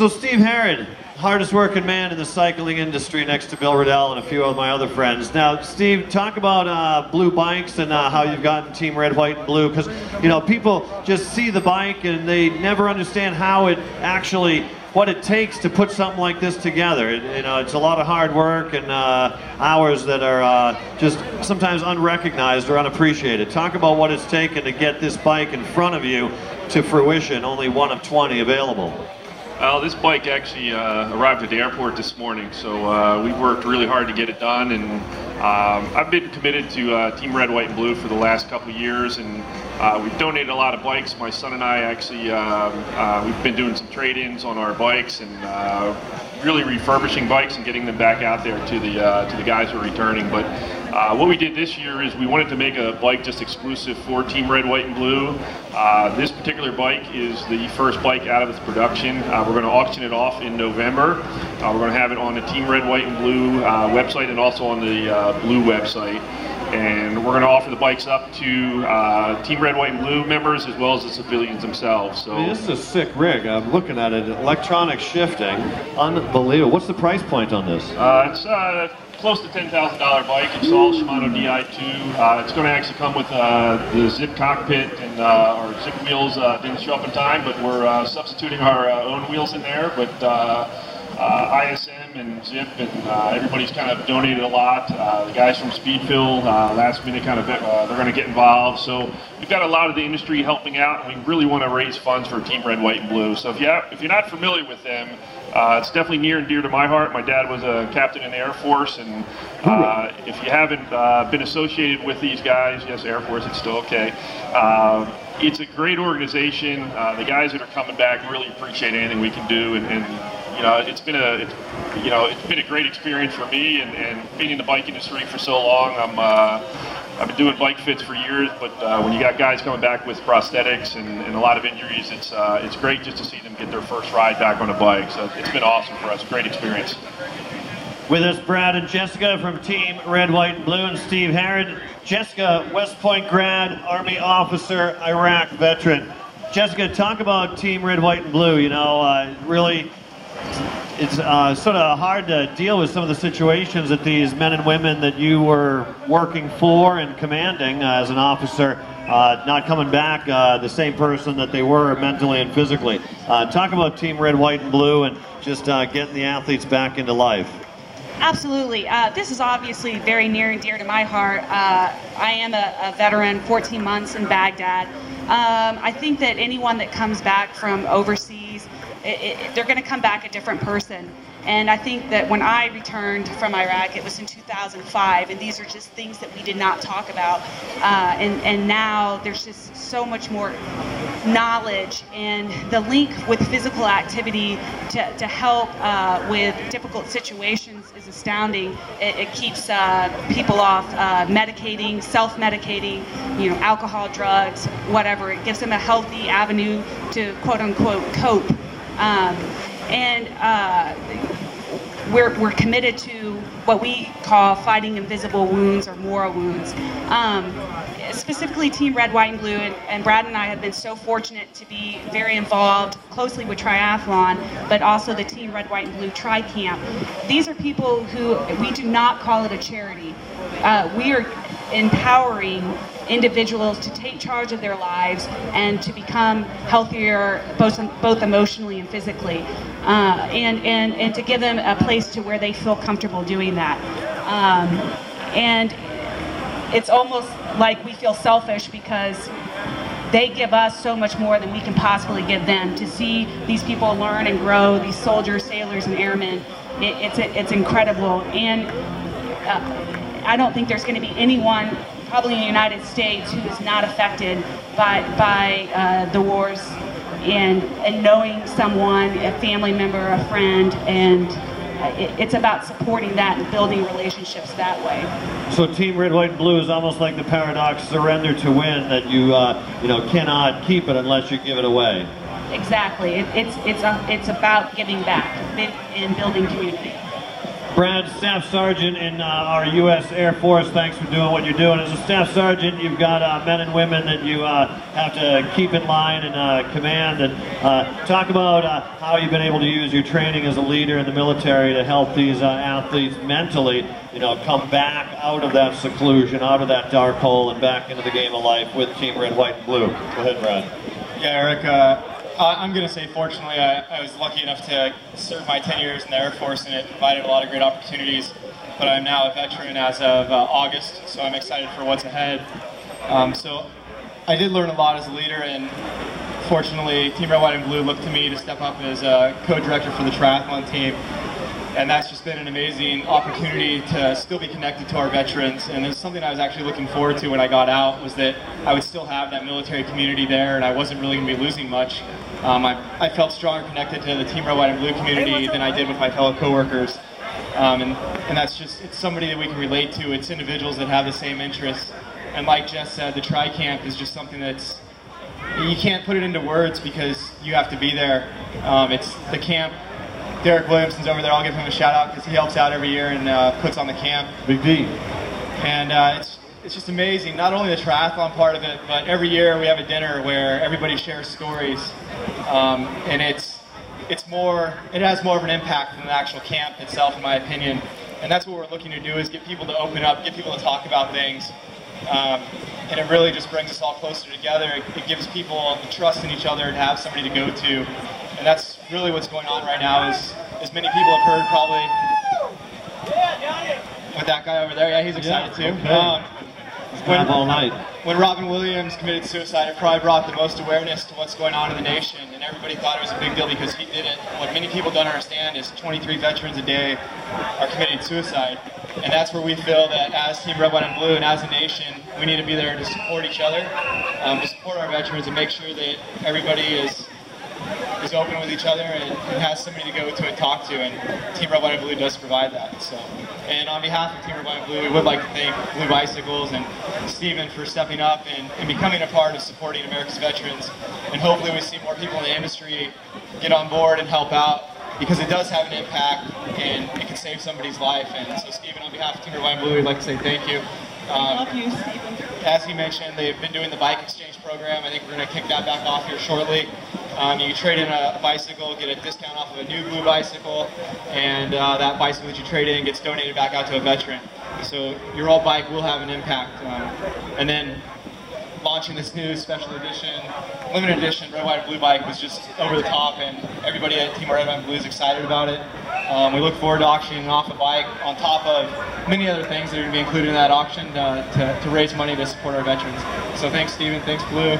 So Steve Harad, hardest working man in the cycling industry next to Bill Riddell and a few of my other friends. Now, Steve, talk about blue bikes and how you've gotten Team Red, White, and Blue, because, you know, people just see the bike and they never understand how it actually, what it takes to put something like this together. You know, it's a lot of hard work and hours that are just sometimes unrecognized or unappreciated. Talk about what it's taken to get this bike in front of you to fruition, only one of 20 available. Well, this bike actually arrived at the airport this morning, so we worked really hard to get it done, and I've been committed to Team Red, White, and Blue for the last couple of years, and we've donated a lot of bikes. My son and I actually, we've been doing some trade-ins on our bikes and really refurbishing bikes and getting them back out there to the guys who are returning. But what we did this year is we wanted to make a bike just exclusive for Team Red, White, and Blue. This particular bike is the first bike out of its production. We're going to auction it off in November. We're going to have it on the Team Red, White, and Blue website and also on the Blue website. And we're going to offer the bikes up to Team Red, White, and Blue members as well as the civilians themselves. So I mean, this is a sick rig. I'm looking at it. Electronic shifting. Unbelievable. What's the price point on this? It's close to $10,000 bike. It's all Shimano Di2. It's going to actually come with the zip cockpit, and our zip wheels didn't show up in time, but we're substituting our own wheels in there. But ISM and Zip and everybody's kind of donated a lot. The guys from Speedfill last minute kind of they're going to get involved. So we've got a lot of the industry helping out, and we really want to raise funds for Team Red, White, and Blue. So if you're not familiar with them, it's definitely near and dear to my heart. My dad was a captain in the Air Force, and if you haven't been associated with these guys, yes, Air Force, it's still okay. It's a great organization. The guys that are coming back really appreciate anything we can do, and you know, it's been a great experience for me, and being in the bike industry for so long. I've been doing bike fits for years, but when you got guys coming back with prosthetics and a lot of injuries, it's great just to see them get their first ride back on a bike. So it's been awesome for us. Great experience. With us, Brad and Jessica from Team Red, White, and Blue, and Steve Harad. Jessica, West Point grad, Army officer, Iraq veteran. Jessica, talk about Team Red, White, and Blue. You know, really, it's sort of hard to deal with some of the situations that these men and women that you were working for and commanding as an officer, not coming back the same person that they were mentally and physically. Talk about Team Red, White, and Blue and just getting the athletes back into life. Absolutely. This is obviously very near and dear to my heart. I am a veteran, 14 months in Baghdad. I think that anyone that comes back from overseas, they're going to come back a different person. And I think that when I returned from Iraq, it was in 2005, and these are just things that we did not talk about. And now there's just so much more knowledge, and the link with physical activity to help with difficult situations is astounding. It keeps people off medicating, self-medicating, you know, alcohol, drugs, whatever. It gives them a healthy avenue to quote-unquote cope. We're committed to what we call fighting invisible wounds or moral wounds. Specifically Team Red, White, and Blue, and Brad and I have been so fortunate to be very involved closely with triathlon, but also the Team Red, White, and Blue Tri-Camp. These are people who, we do not call it a charity. We are empowering individuals to take charge of their lives and to become healthier both emotionally and physically, and to give them a place to where they feel comfortable doing that. And it's almost like we feel selfish because they give us so much more than we can possibly give them. To see these people learn and grow, these soldiers, sailors, and airmen, it's incredible. And I don't think there's going to be anyone, probably in the United States, who is not affected by the wars, and knowing someone, a family member, a friend, and it's about supporting that and building relationships that way. So Team Red, White, and Blue is almost like the paradox surrender to win, that you cannot keep it unless you give it away. Exactly. It's about giving back and building community. Brad, Staff Sergeant in our U.S. Air Force, thanks for doing what you're doing. As a Staff Sergeant, you've got men and women that you have to keep in line and command. And talk about how you've been able to use your training as a leader in the military to help these athletes mentally, come back out of that seclusion, out of that dark hole, and back into the game of life with Team Red, White, and Blue. Go ahead, Brad. Yeah, Eric, I'm going to say, fortunately, I was lucky enough to serve my 10 years in the Air Force, and it provided a lot of great opportunities. But I'm now a veteran as of August, so I'm excited for what's ahead. So I did learn a lot as a leader, and fortunately, Team Red, White, and Blue looked to me to step up as a co-director for the triathlon team. And that's just been an amazing opportunity to still be connected to our veterans. And it's something I was actually looking forward to when I got out, was that I would still have that military community there, and I wasn't really going to be losing much. I felt stronger connected to the Team Red, White, and Blue community than I did with my fellow coworkers. And that's just, it's somebody that we can relate to. It's individuals that have the same interests. And like Jess said, the tri-camp is just something that's, you can't put it into words because you have to be there. It's the camp. Derek Williamson's over there. I'll give him a shout out because he helps out every year and puts on the camp. Big D. And it's just amazing. Not only the triathlon part of it, but every year we have a dinner where everybody shares stories, and it has more of an impact than the actual camp itself, in my opinion. And that's what we're looking to do, is get people to open up, get people to talk about things. And it really just brings us all closer together. It gives people the trust in each other to have somebody to go to. And that's really what's going on right now, is, as many people have heard probably, with that guy over there, yeah, he's excited too. Okay. All night. When Robin Williams committed suicide, it probably brought the most awareness to what's going on in the nation, and everybody thought it was a big deal because he did it. What many people don't understand is 23 veterans a day are committing suicide, and that's where we feel that as Team Red, White, and Blue, and as a nation, we need to be there to support each other, to support our veterans, and make sure that everybody is open with each other and has somebody to go to and talk to, and Team Red, White, and Blue does provide that. So, and on behalf of Team Red, White, and Blue, we would like to thank Blue Bicycles and Steven for stepping up and becoming a part of supporting America's veterans. And hopefully we see more people in the industry get on board and help out, because it does have an impact and it can save somebody's life. And so, Steven, on behalf of Team Red, White, and Blue, we'd like to say thank you. Love you, Steven. As he mentioned, they've been doing the bike exchange program. I think we're going to kick that back off here shortly. You trade in a bicycle, get a discount off of a new blue bicycle, and that bicycle that you trade in gets donated back out to a veteran. So your old bike will have an impact. And then launching this new special edition, limited edition Red, White, and Blue bike was just over the top, and everybody at Team Red, White, and Blue is excited about it. We look forward to auctioning off a bike on top of many other things that are going to be included in that auction to raise money to support our veterans. So thanks, Steven. Thanks, Blue.